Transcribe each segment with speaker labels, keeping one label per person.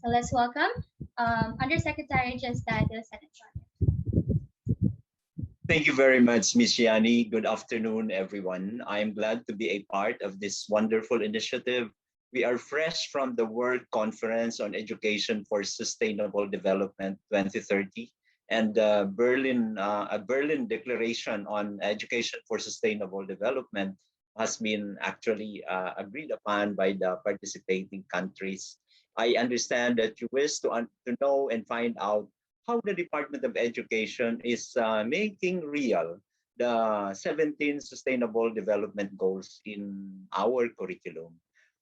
Speaker 1: So let's welcome Undersecretary Diosdado M.
Speaker 2: Thank you very much, Ms. Yani. Good afternoon, everyone. I am glad to be a part of this wonderful initiative. We are fresh from the World Conference on Education for Sustainable Development 2030 and a Berlin Declaration on Education for Sustainable Development has been actually agreed upon by the participating countries. I understand that you wish to know and find out how the Department of Education is making real the 17 Sustainable Development Goals in our curriculum.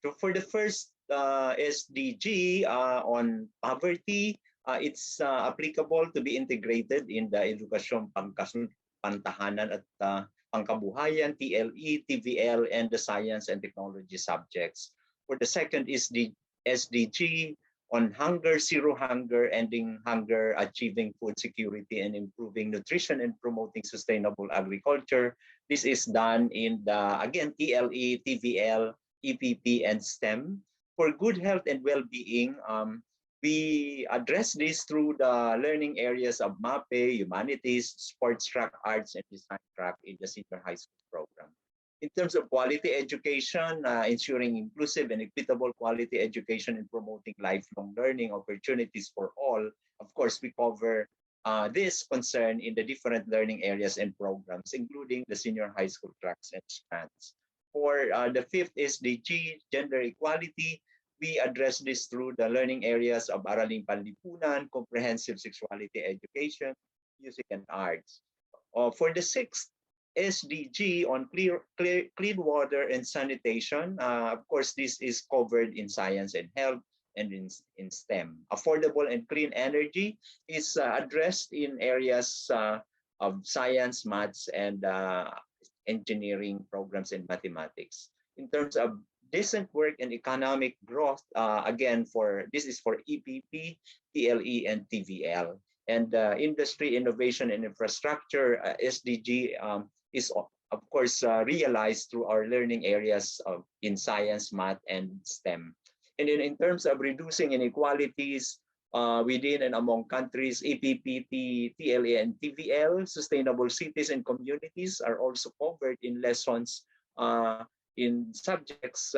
Speaker 2: So for the first SDG on poverty, it's applicable to be integrated in the Edukasyon Pantahanan at Pangkabuhayan, TLE, TVL, and the Science and Technology subjects. For the second is the SDG on hunger, zero hunger, ending hunger, achieving food security, and improving nutrition and promoting sustainable agriculture. This is done in the, again, TLE, TVL, EPP, and STEM. For good health and well-being, we address this through the learning areas of MAPE, humanities, sports track, arts, and design track in the senior high school program. In terms of quality education, ensuring inclusive and equitable quality education and promoting lifelong learning opportunities for all, of course, we cover this concern in the different learning areas and programs, including the senior high school tracks and strands. For the fifth SDG, gender equality, we address this through the learning areas of Araling Panlipunan, comprehensive sexuality education, music and arts. For the sixth SDG on clean water and sanitation, of course, this is covered in science and health and in STEM. Affordable and clean energy is addressed in areas of science, maths, and engineering programs and mathematics. In terms of decent work and economic growth, again, this is for EPP, TLE, and TVL. And industry, innovation, and infrastructure, SDG, is, of course, realized through our learning areas in science, math, and STEM. And then in terms of reducing inequalities within and among countries, EPP, TLE, and TVL, sustainable cities and communities are also covered in lessons in subjects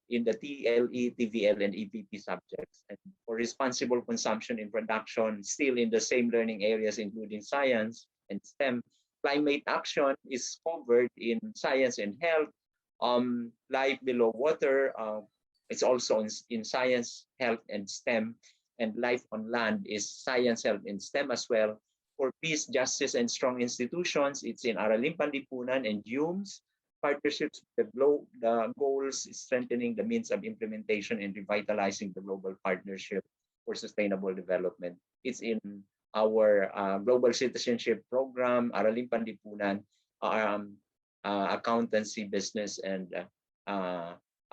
Speaker 2: in the TLE, TVL, and EPP subjects. And for responsible consumption and production, still in the same learning areas, including science and STEM. Climate action is covered in science and health. Life below water, it's also in science, health, and STEM. And life on land is science, health, and STEM as well. For peace, justice, and strong institutions, it's in Araling Panlipunan and UMS. Partnerships with the goals, strengthening the means of implementation and revitalizing the global partnership for sustainable development. It's in our global citizenship program, Araling Panlipunan, accountancy, business, and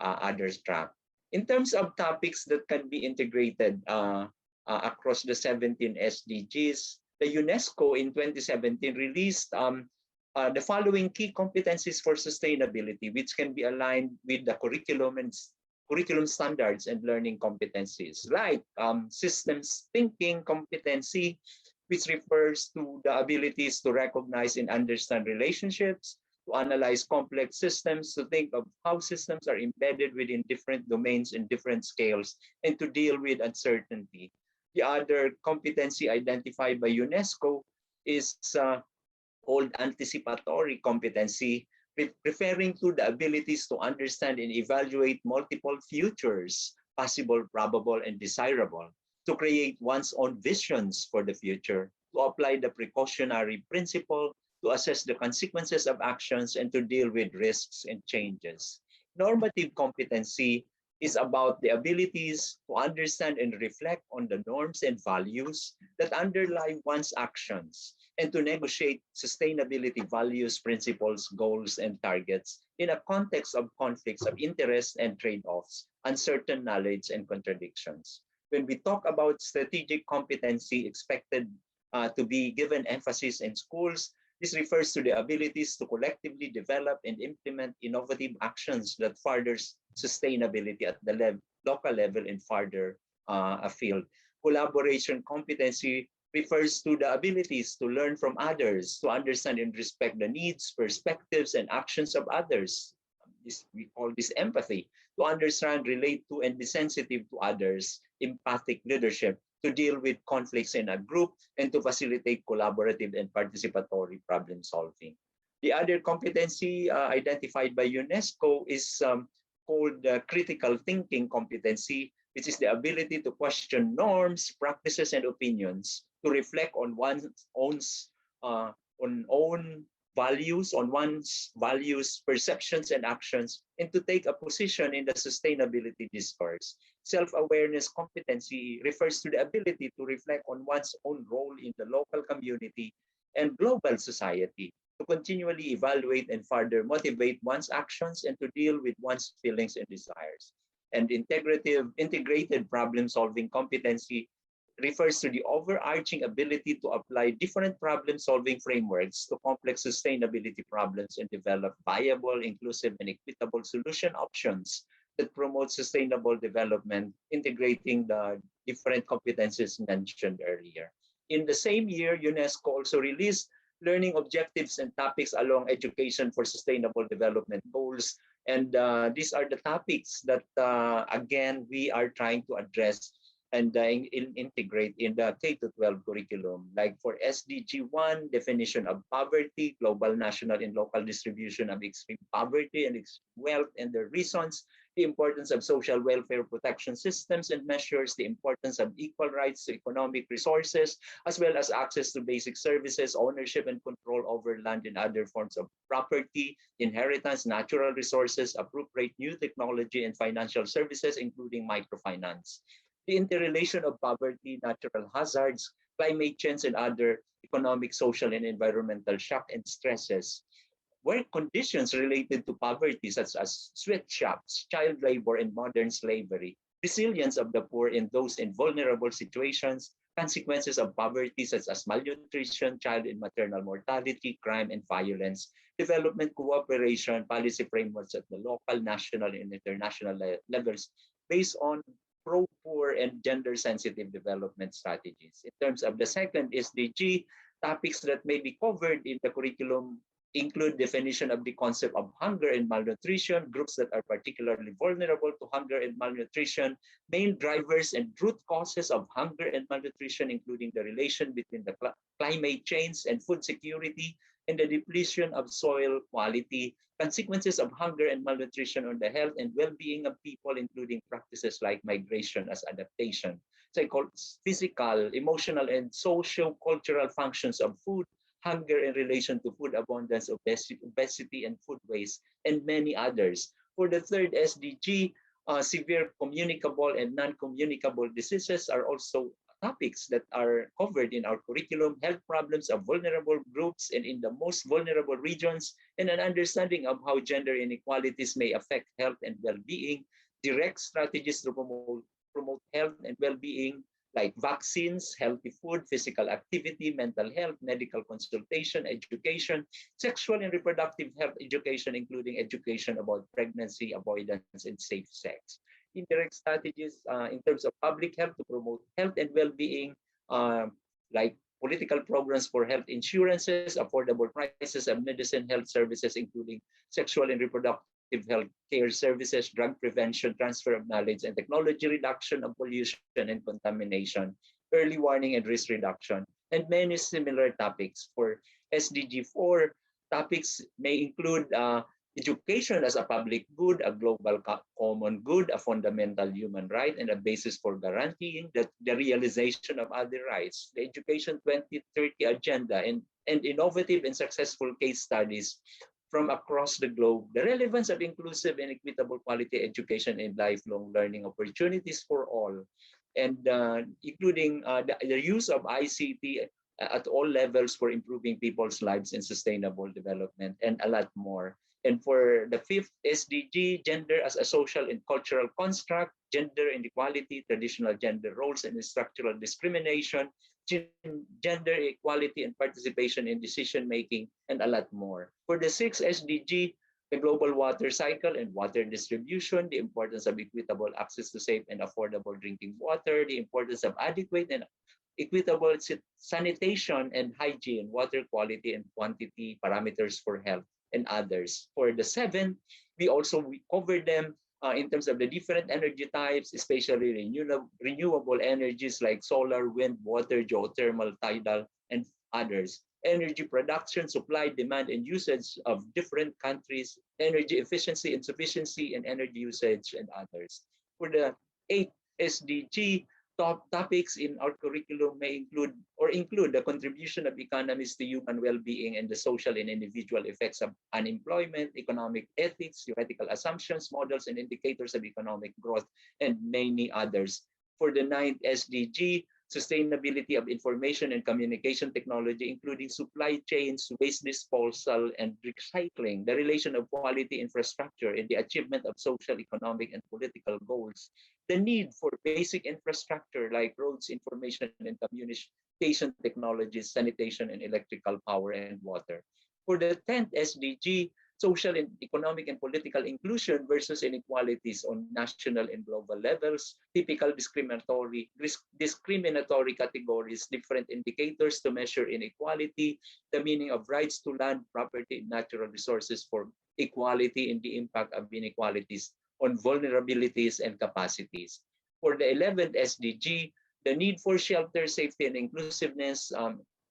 Speaker 2: others track. In terms of topics that can be integrated across the 17 SDGs, the UNESCO in 2017 released the following key competencies for sustainability, which can be aligned with the curriculum and curriculum standards and learning competencies, like systems thinking competency, which refers to the abilities to recognize and understand relationships, to analyze complex systems, to think of how systems are embedded within different domains and different scales, and to deal with uncertainty. The other competency identified by UNESCO is called Anticipatory Competency, referring to the abilities to understand and evaluate multiple futures, possible, probable, and desirable, to create one's own visions for the future, to apply the precautionary principle, to assess the consequences of actions, and to deal with risks and changes. Normative competency is about the abilities to understand and reflect on the norms and values that underlie one's actions, and to negotiate sustainability values, principles, goals, and targets in a context of conflicts of interest and trade-offs, uncertain knowledge, and contradictions. When we talk about strategic competency expected to be given emphasis in schools, this refers to the abilities to collectively develop and implement innovative actions that furthers sustainability at the local level and further a field. Collaboration competency refers to the abilities to learn from others, to understand and respect the needs, perspectives, and actions of others. We call this empathy, to understand, relate to, and be sensitive to others, empathic leadership, to deal with conflicts in a group, and to facilitate collaborative and participatory problem solving. The other competency identified by UNESCO is called critical thinking competency, which is the ability to question norms, practices, and opinions, to reflect on one's own values, on one's values, perceptions, and actions, and to take a position in the sustainability discourse. Self-awareness competency refers to the ability to reflect on one's own role in the local community and global society, to continually evaluate and further motivate one's actions, and to deal with one's feelings and desires. And integrated problem-solving competency refers to the overarching ability to apply different problem-solving frameworks to complex sustainability problems and develop viable, inclusive, and equitable solution options that promote sustainable development, integrating the different competencies mentioned earlier. In the same year, UNESCO also released learning objectives and topics along education for sustainable development goals. And these are the topics that, again, we are trying to address and integrate in the K-12 curriculum. Like for SDG 1, definition of poverty, global, national, and local distribution of extreme poverty and wealth and their reasons, the importance of social welfare protection systems and measures, the importance of equal rights to economic resources, as well as access to basic services, ownership and control over land and other forms of property, inheritance, natural resources, appropriate new technology and financial services, including microfinance. The interrelation of poverty, natural hazards, climate change, and other economic, social, and environmental shock and stresses. Work conditions related to poverty, such as sweatshops, child labor, and modern slavery, resilience of the poor in those in vulnerable situations, consequences of poverty, such as malnutrition, child and maternal mortality, crime, and violence, development cooperation, policy frameworks at the local, national, and international levels based on pro-poor and gender-sensitive development strategies. In terms of the second SDG, topics that may be covered in the curriculum include definition of the concept of hunger and malnutrition, groups that are particularly vulnerable to hunger and malnutrition, main drivers and root causes of hunger and malnutrition, including the relation between the climate change and food security, and the depletion of soil quality, consequences of hunger and malnutrition on the health and well-being of people, including practices like migration as adaptation, physical, emotional, and socio-cultural functions of food, hunger in relation to food abundance, obesity, and food waste, and many others. For the third SDG, severe communicable and non-communicable diseases are also topics that are covered in our curriculum, health problems of vulnerable groups and in the most vulnerable regions, and an understanding of how gender inequalities may affect health and well-being, direct strategies to promote health and well-being, like vaccines, healthy food, physical activity, mental health, medical consultation, education, sexual and reproductive health education, including education about pregnancy, avoidance, and safe sex. Indirect strategies in terms of public health to promote health and well-being, like political programs for health insurances, affordable prices of medicine, health services, including sexual and reproductive health care services, drug prevention, transfer of knowledge, and technology reduction of pollution and contamination, early warning and risk reduction, and many similar topics. For SDG 4, topics may include education as a public good, a global common good, a fundamental human right, and a basis for guaranteeing the realization of other rights, the Education 2030 agenda, and innovative and successful case studies from across the globe, the relevance of inclusive and equitable quality education and lifelong learning opportunities for all, and including the use of ICT at all levels for improving people's lives and sustainable development, and a lot more. And for the fifth SDG, gender as a social and cultural construct, gender inequality, traditional gender roles and structural discrimination, gender equality and participation in decision making, and a lot more. For the sixth SDG, the global water cycle and water distribution, the importance of equitable access to safe and affordable drinking water, the importance of adequate and equitable sanitation and hygiene, water quality and quantity parameters for health, and others. For the seven, we covered them in terms of the different energy types, especially renewable energies like solar, wind, water, geothermal, tidal, and others. Energy production, supply, demand, and usage of different countries, energy efficiency and sufficiency, and energy usage, and others. For the 8 SDG, top topics in our curriculum may include the contribution of economies to human well-being and the social and individual effects of unemployment, economic ethics, theoretical assumptions, models, and indicators of economic growth, and many others. For the 9th SDG, sustainability of information and communication technology, including supply chains, waste disposal, and recycling, the relation of quality infrastructure in the achievement of social, economic, and political goals, the need for basic infrastructure like roads, information, and communication technologies, sanitation, and electrical power and water. For the 10th SDG, social and economic and political inclusion versus inequalities on national and global levels, typical discriminatory categories, different indicators to measure inequality, the meaning of rights to land, property, and natural resources for equality, and the impact of inequalities on vulnerabilities and capacities. For the 11th SDG, the need for shelter, safety, and inclusiveness,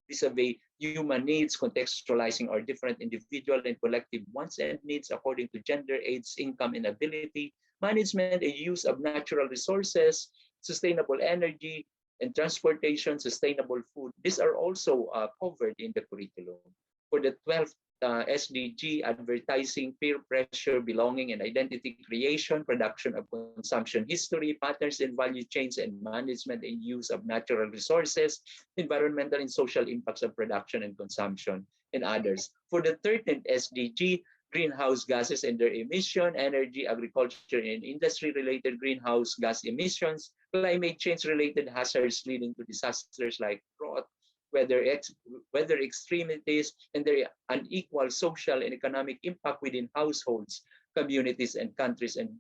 Speaker 2: vis-a-vis human needs, contextualizing our different individual and collective wants and needs according to gender, age, income, and ability, management and use of natural resources, sustainable energy and transportation, sustainable food. These are also covered in the curriculum. For the 12th SDG, advertising, peer pressure, belonging, and identity creation, production of consumption history, patterns and value chains, and management and use of natural resources, environmental and social impacts of production and consumption, and others. For the 13th SDG, greenhouse gases and their emission, energy, agriculture, and industry-related greenhouse gas emissions, climate change-related hazards leading to disasters like drought, weather extremities, and their unequal social and economic impact within households, communities, and countries, and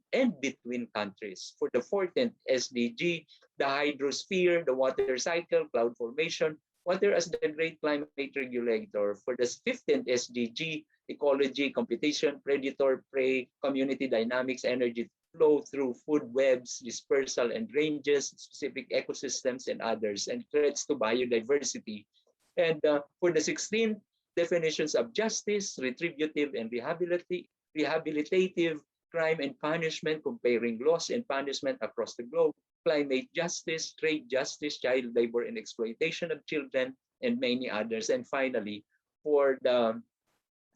Speaker 2: between countries. For the 14th SDG, the hydrosphere, the water cycle, cloud formation, water as the great climate regulator. For the 15th SDG, ecology, competition, predator, prey, community dynamics, energy flow through food webs, dispersal and ranges, specific ecosystems, and others, and threats to biodiversity. And for the 16th, definitions of justice, retributive and rehabilitative, crime and punishment, comparing laws and punishment across the globe, climate justice, trade justice, child labor and exploitation of children, and many others. And finally, for the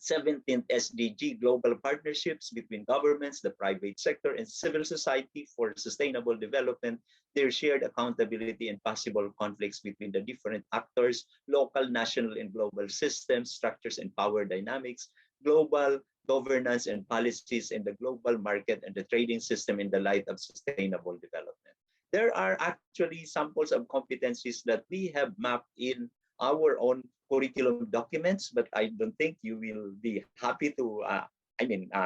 Speaker 2: 17th SDG, global partnerships between governments, the private sector, and civil society for sustainable development, their shared accountability and possible conflicts between the different actors, local, national, and global systems, structures, and power dynamics, global governance and policies in the global market and the trading system in the light of sustainable development. There are actually samples of competencies that we have mapped in our own curriculum documents, but I don't think you will be happy to,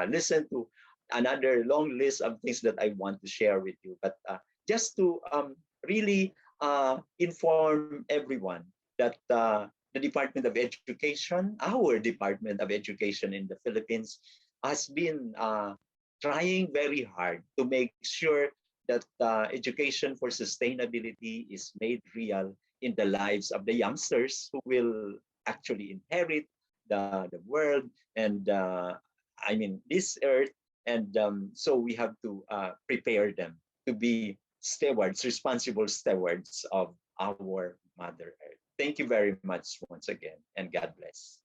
Speaker 2: listen to another long list of things that I want to share with you. But just to really inform everyone that the Department of Education, our Department of Education in the Philippines, has been trying very hard to make sure that education for sustainability is made real in the lives of the youngsters who will actually inherit the world and this earth. And so we have to prepare them to be stewards, responsible stewards of our Mother Earth. Thank you very much once again, and God bless.